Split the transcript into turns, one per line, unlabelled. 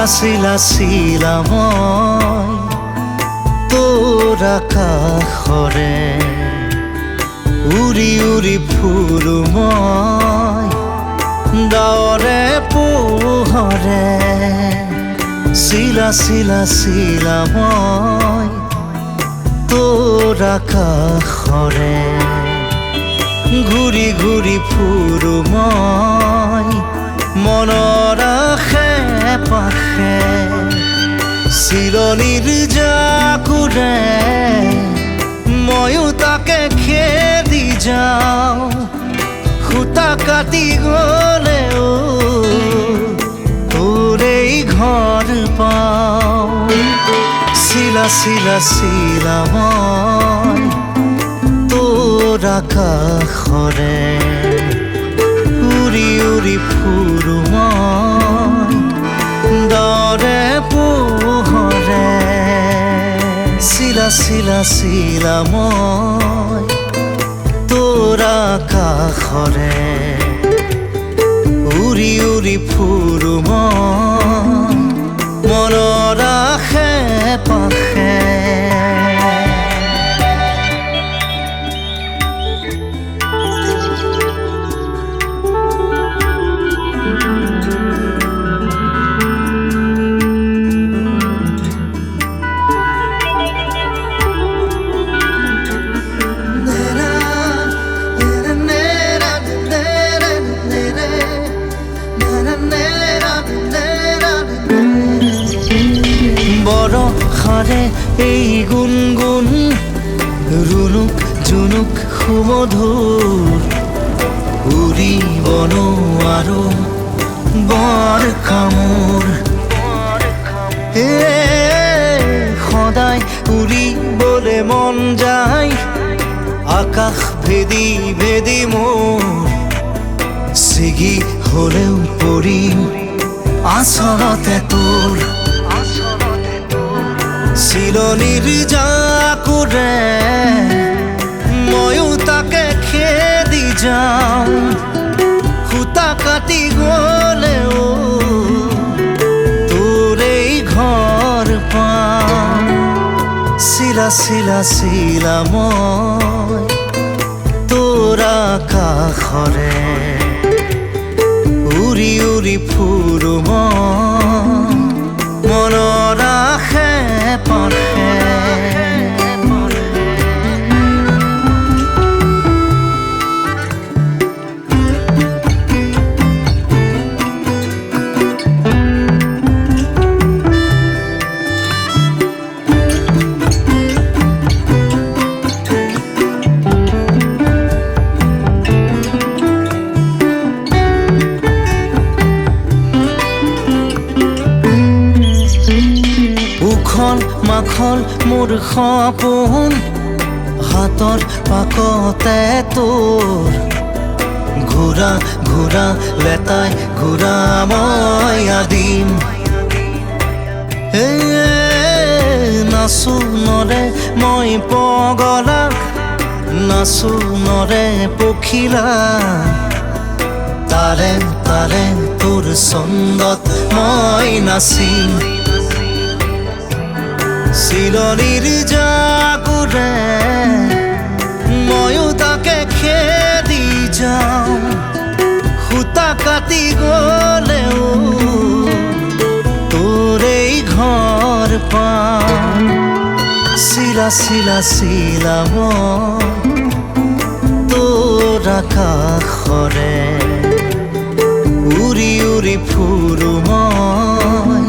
চিলা মই তোৰ আকাশৰে উৰি উৰি ফুৰো মই ডাৱৰে পোহৰে চিলা মই তোৰ আকাশৰে ঘূৰি ঘূৰি ফুৰো মই মনৰ আশে পাশে চিলনীৰ জাকুৰে ময়ো তাকে খেদি যাওঁ সূতা কাটি গ'লেও তোৰেই ঘৰ পাওঁ চিলা মই তোৰ আকাশৰে উৰি উৰি ফুৰো মই ডাৱৰে পোহৰে চিলা মই তোৰ আকাশৰে উৰি উৰি ফুৰো মই মনৰ আশে পাশে বৰষাৰে এই গুণগুণ ৰুণুক জুনুক সুমধুৰ উৰিব নোৱাৰো বৰ কামোৰ সদায় উৰিবলে মন যায় আকাশ ভেদি ভেদি মোৰ ছিগি হলেও পৰিম আচলতে তোৰ চিলনীৰ জাকুৰে ময়ো তাকে খেদি যাওঁ সূতা কাটি গ'লেও তোৰেই ঘৰ পাওঁ চিলা মই তোৰ আকাশৰে উৰি উৰি ফুৰো মই মনৰ আশে পাশে মাখল মোৰ সপোন হাতৰ পাকতে তোৰ ঘূৰা ঘূৰা লেতাই ঘূৰা মই আদিম নাচো নৰে মই পগলা নাচো নৰে পখিলা তাৰে তাৰে তোৰ ছন্দত মই নাচিম চিলনীৰ জাকুৰে ময়ো তাকে খেদি যাওঁ সূতা কাটি গ'লেও তোৰেই ঘৰ পাওঁ চিলা মই তোৰ আকাশৰে উৰি উৰি ফুৰো মই